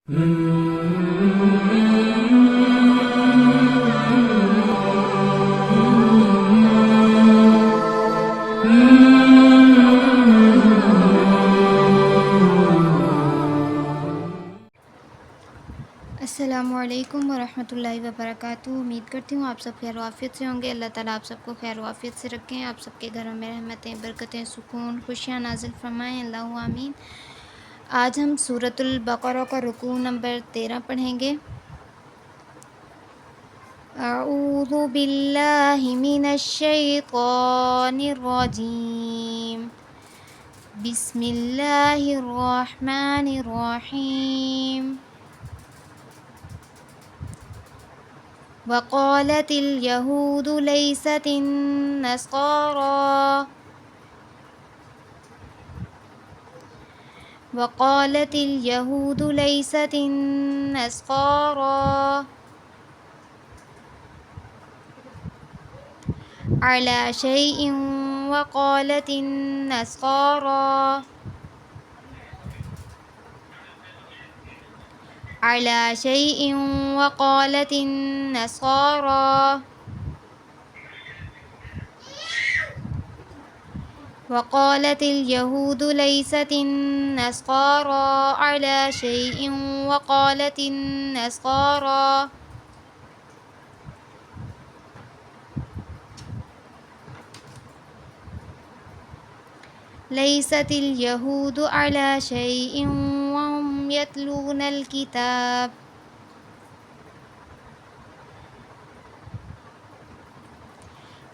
अस्सलामुअलैकुम वरहमतुल्लाहि वबरकातुहू। उम्मीद करती हूँ आप सब खैर वाफ़ियत से होंगे। अल्लाह ताला आप सबको खैर वाफ़ियत से रखें, आप सबके घरों में रहमतें, बरकतें, सुकून, खुशियाँ नाज़िल फ़रमाएँ, अल्लाहुम्मा आमीन। आज हम सूरतुल बक़रा का रुकू नंबर 13 पढ़ेंगे। अऊज़ु बिल्लाहि मिनश शैतानिर रजीम। बिस्मिल्लाहिर रहमानिर रहीम। वक़ालतिल यहूदु लैसतिन नसारा वक़ालतिल यहूदु लैसतिन नसारा अला शैइन वक़ालतिन नसारा अला शैइन वक़ालतिन नसारा वक़ालतिल यहूदु लैसतिन नसारा अला शैइन वक़ालतिन नसारा लैसतिल यहूदु अला शैइन वहुम यतलूनल किताब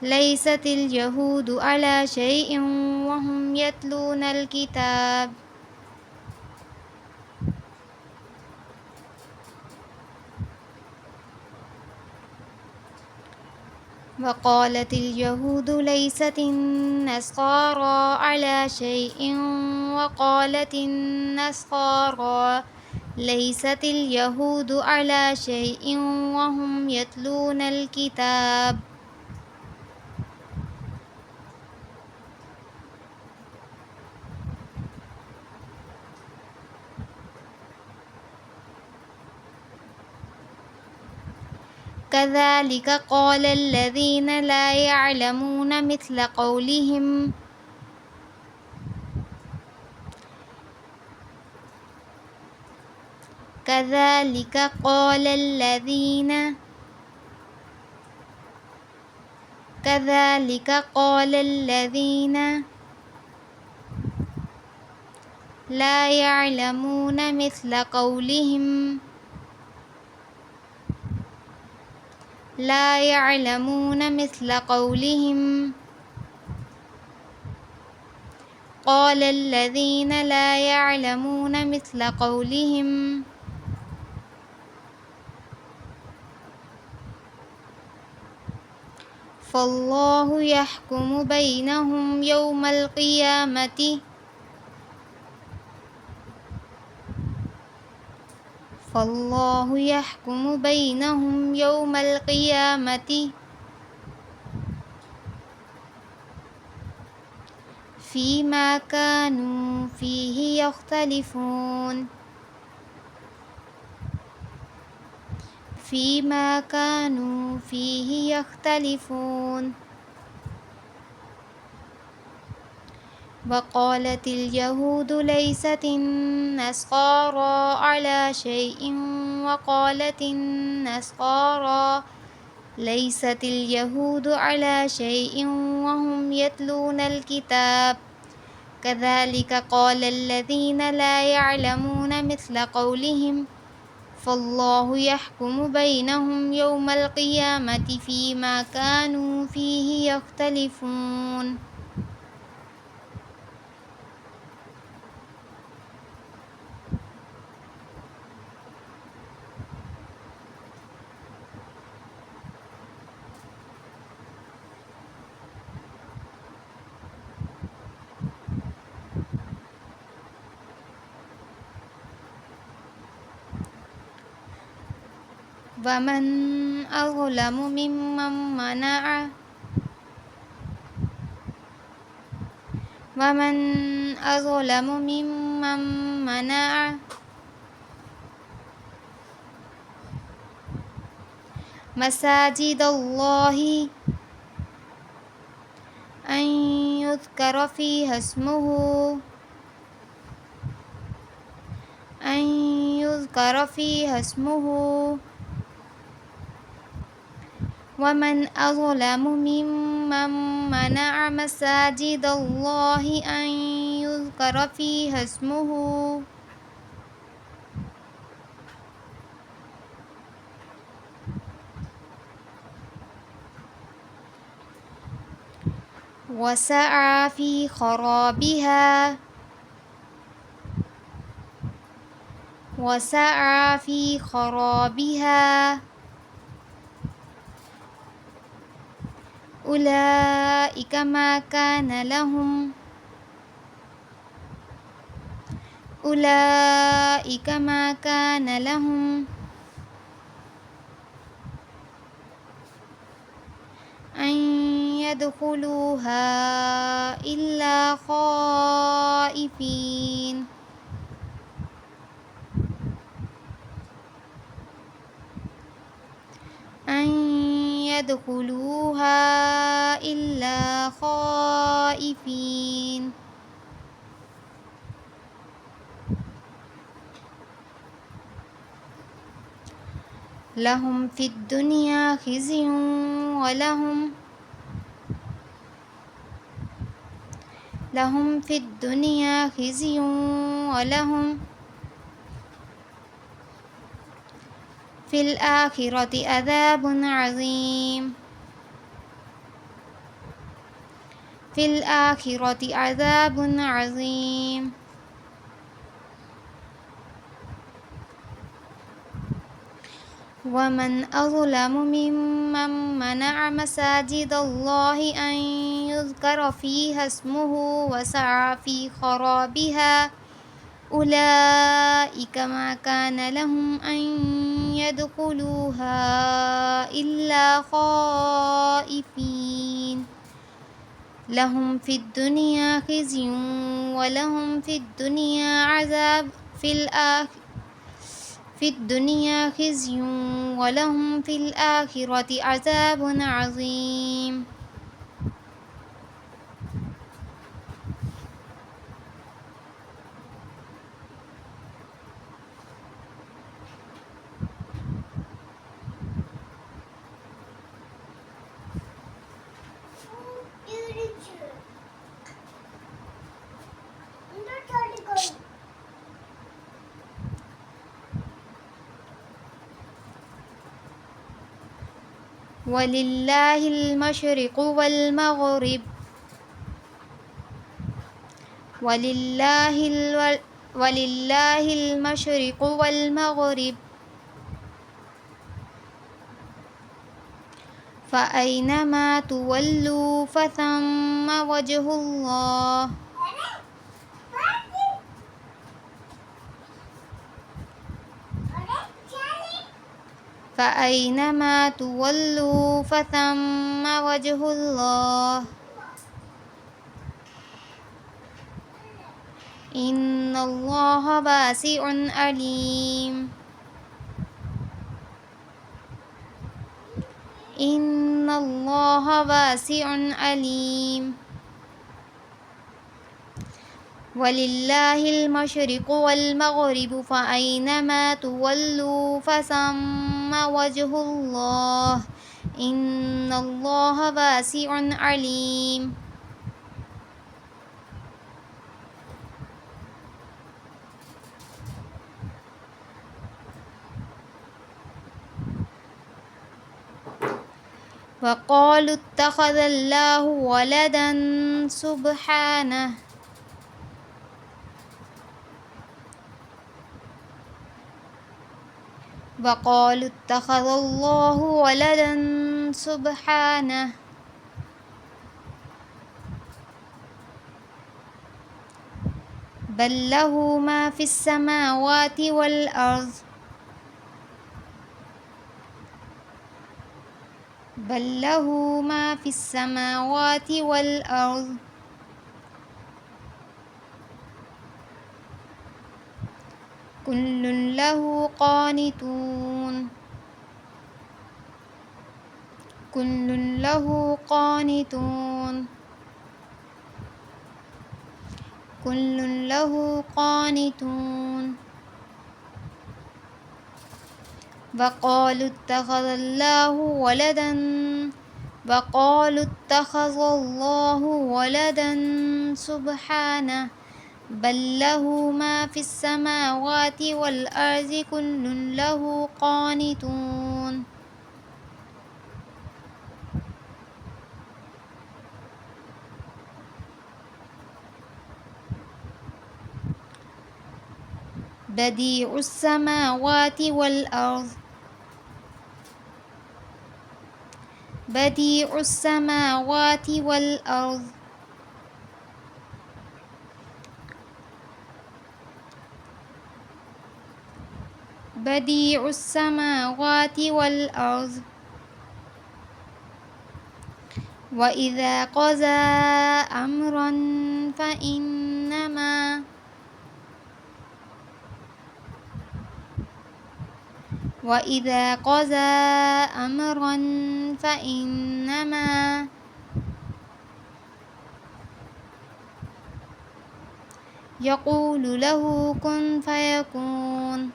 लैसतिल यहूदु अला शैइन वहुम यतलूनल किताब वक़ालतिल यहूदु लैसतिन नसारा अला शैइन वक़ालतिन नसारा लैसतिल यहूदु अला शैइन वहुम यतलूनल किताब कज़ालिक क़ालल्लज़ीना ला यअलमूना मिस्ल क़ौलिहिम कज़ालिक क़ालल्लज़ीना कज़ालिक क़ालल्लज़ीना ला यअलमूना मिस्ल क़ौलिहिम ला यअलमूना मिस्ल क़ौलिहिम क़ालल्लज़ीना ला यअलमूना मिस्ल क़ौलिहिम फ़ल्लाहु यहकुमु बैनहुम यौमल क़ियामति फ़ल्लाहु यहकुमु बैनहुम यौमल क़ियामति फ़ीमा कानू फ़ीहि यख्तलिफ़ून फ़ीमा कानू फ़ीहि यख्तलिफ़ून वक़ालतिल यहूदु लैसतिन नसारा अला शैइन वक़ालतिन नसारा लैसतिल यहूदु अला शैइन वहुम यतलूनल किताब कज़ालिक क़ालल्लज़ीना ला यअलमूना मिस्ल क़ौलिहिम फ़ल्लाहु यहकुमु बैनहुम यौमल क़ियामति फ़ीमा कानू फ़ीहि यख्तलिफ़ून। वमन अज़लमु मिम्मन मनअ वमन अज़लमु मिम्मन मनअ مساجد الله أن يذكر فيها اسمه أن يذكر فيها اسمه ومن أظلم ممن منع مساجد الله أن يذكر فيها اسمه وسعى في خرابها أولئك ما كان لهم أن يدخلوها إلا خائفين لهم في الدنيا خزي ولهم في الآخرة عذاب عظيم ومن أظلم ممن منع مساجد الله أن يذكر فيها اسمه وسعى في خرابها أولئك ما كان لهم أن يدخلوها إلا خائفين لهم في الدنيا خزي ولهم في الدنيا عذاب ولهم في الآخرة عذاب عظيم ولله المشرق والمغرب فأينما تولوا فثم وجه الله إن الله واسع عليم ولله المشرق والمغرب فأينما تولوا فثم وجه الله إن الله واسع عليم وقالوا اتخذ الله ولدا سبحانه بل له ما في السماوات والأرض كل له قانتون كل له قانتون كل له قانتون وقالوا اتخذ الله ولدا وقالوا اتخذ الله ولدا سبحانه بل له ما في السماوات والأرض كل له قانتون بديع السماوات والأرض بديع السماوات والأرض بديع السماوات والأرض وإذا قضى أمرا فإنما وإذا قضى أمرا فإنما يقول له كن فيكون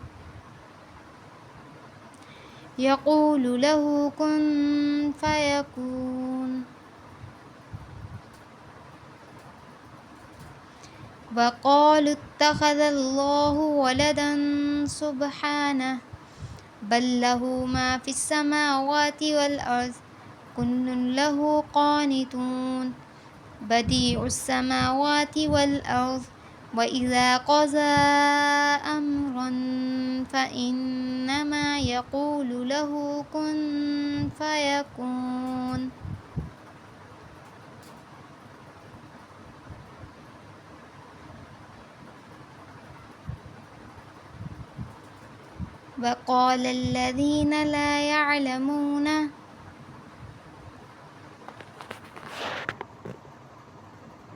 يقول له كن فيكون وقالوا اتخذ الله ولدا سبحانه بل له ما في السماوات والأرض كل له قانتون بديع السماوات والأرض وإذا قضى أمرا فإنما يقول له كن فيكون وقال الذين لا يعلمون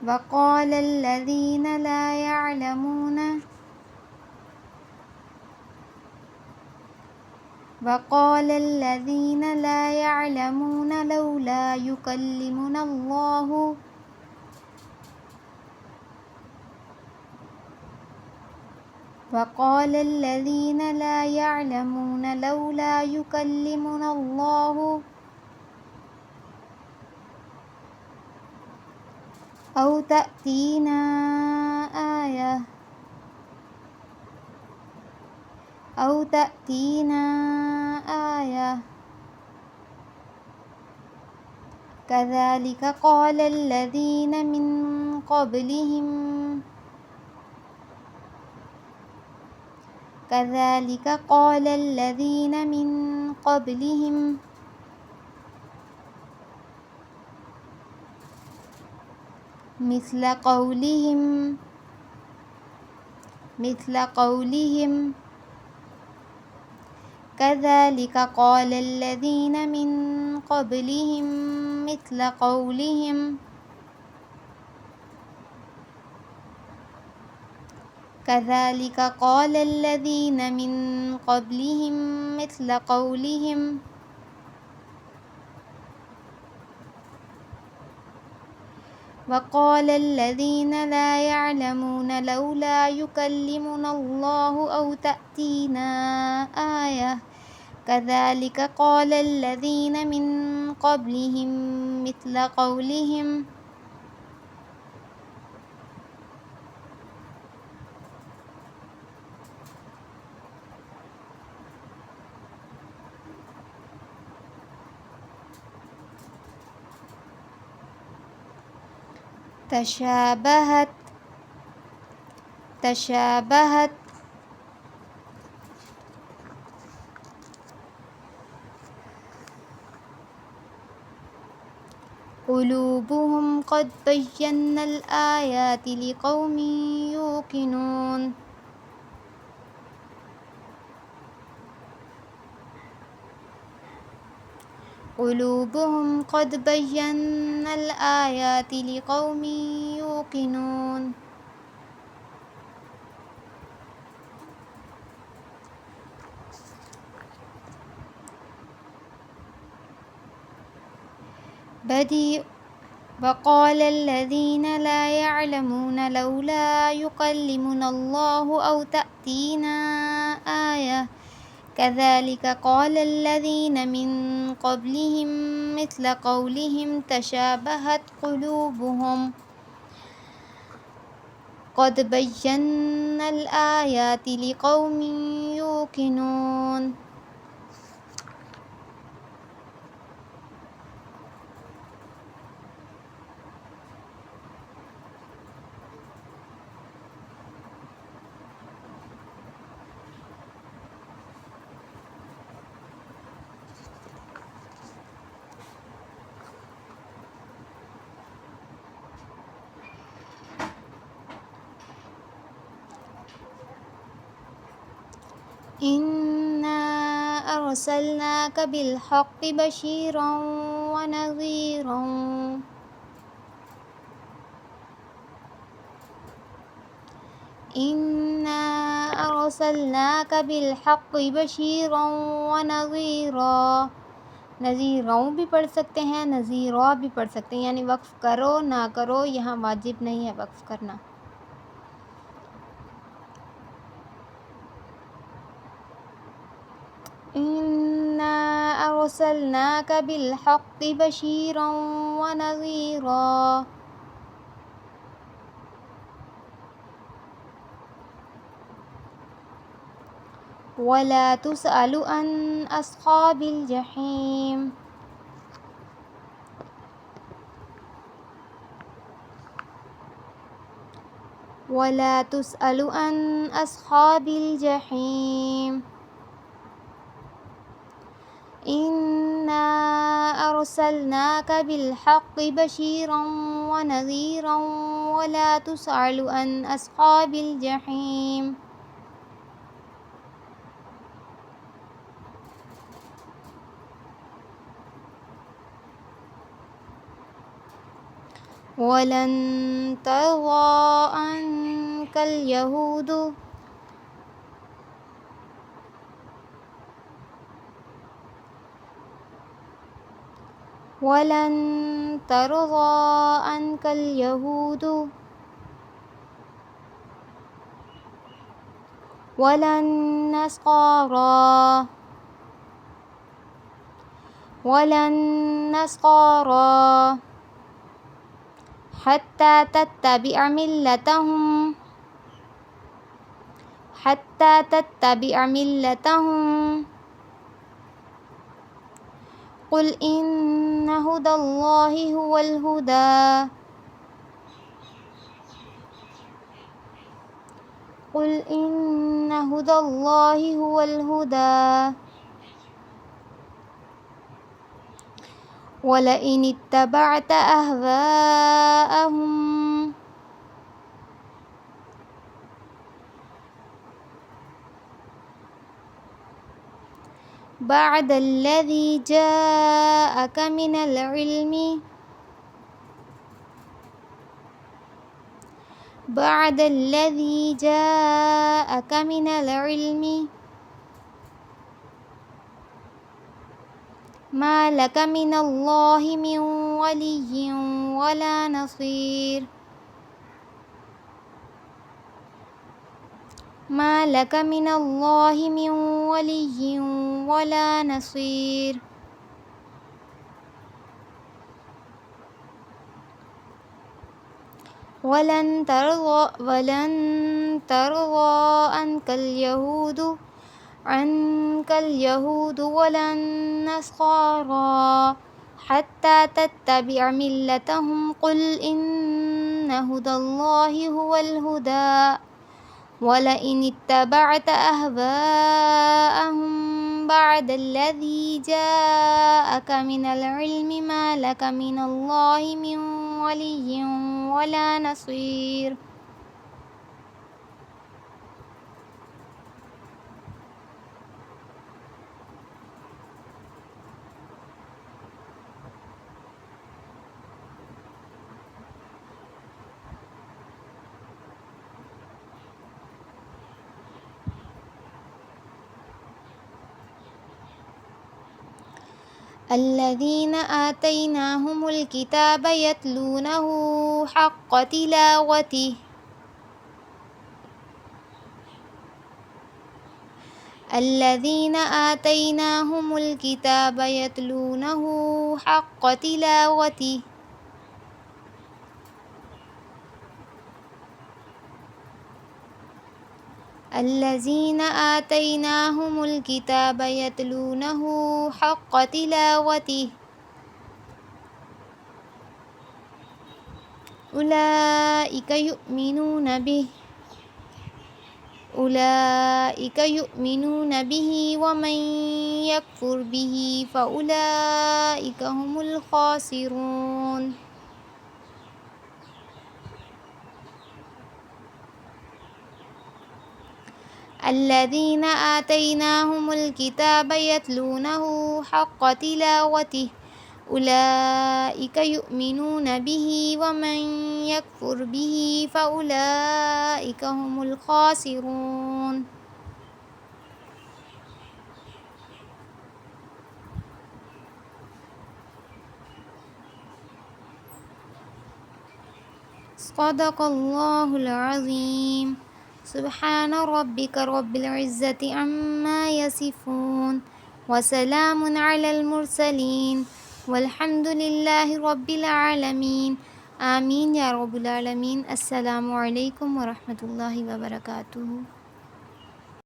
وقال الذين لا يعلمون وقال الذين لا يعلمون لولا يكلمنا الله وقال الذين لا يعلمون لولا يكلمنا الله أو تأتينا آية أو تأتينا آية كذلك قال الذين من قبلهم كذلك قال الذين من قبلهم مثل قولهم كذلك قال الذين من قبلهم مثل قولهم كذلك قال الذين من قبلهم مثل قولهم وقال الذين لا يعلمون لولا يكلمنا الله أو تأتينا آية كذلك قال الذين من قبلهم مثل قولهم تشابهت قلوبهم قد بينا الآيات لقوم يوقنون قلوبهم قد بينا الآيات لقوم يوقنون بديع وقال الذين لا يعلمون لولا يكلمنا الله أو تأتينا آية كذلك قال الذين من قبلهم مثل قولهم تشابهت قلوبهم قد بينا الآيات لقوم يوقنون. إنا أرسلناك بالحق بشيرا ونذيرا إنا أرسلناك بالحق बशीरा व नज़ीरा। नज़ीरा भी पढ़ सकते हैं, नज़ीरा भी पढ़ सकते हैं, यानी वक्फ़ करो ना करो, यहाँ वाजिब नहीं है वक्फ़ करना। इन्ना अरसलनाका बिलहक़्क़ि बशीरा व नज़ीरा। वला तुसअलु अन अस्हाबिल जहीम। वला तुसअलु अन अस्हाबिल जहीम। इन्ना अरसलनाका बिलहक़्क़ि बशीरा व नज़ीरा वला तुसअलु अन अस्हाबिल जहीम। वलन तर्ज़ा अन्कल यहूदु वलन तर्ज़ा अन्कल यहूदु वलन नस्कारा हत्ता तत्तबिअ मिल्लतहुम कुल इन्न हुदल्लाहि हुवल हुदा कुल इन्न हुदल्लाहि हुवल हुदा वलइन इत्तबअत अहवाअहुम बअदल्लज़ी जाअक मिनल इल्मि मा लक मिनल्लाहि मिन वलिय्यिन वला नसीर। मा लक मिनल्लाहि मिन वलिय्यिन वला नसीर। वलन तर्ज़ा अन्कल यहूदु वलन नस्कारा हत्ता तत्तबिअ मिल्लतहुम कुल इन्न हुदल्लाहि हुवल हुदा वलइन इत्तबअत अहवाअहुम बअदल्लज़ी जाअक मिनल इल्मि मा लक मिनल्लाहि मिन वलिय्यिन वला नसीर। الذين آتيناهم الكتاب يتلونه حق تلاوته الذين آتيناهم الكتاب يتلونه حق تلاوته الذين آتيناهم الكتاب يتلونه حق تلاوته أولئك يؤمنون به ومن يكفر به فأولئك هم الخاسرون الذين آتيناهم الكتاب يتلونه حق تلاوته أولئك يؤمنون به ومن يكفر به فأولئك هم الخاسرون صدق الله العظيم. سبحان ربك رب العزة عما يصفون وسلام على المرسلين والحمد لله رب العالمين. آمين يا رب العالمين. السلام عليكم ورحمة الله وبركاته.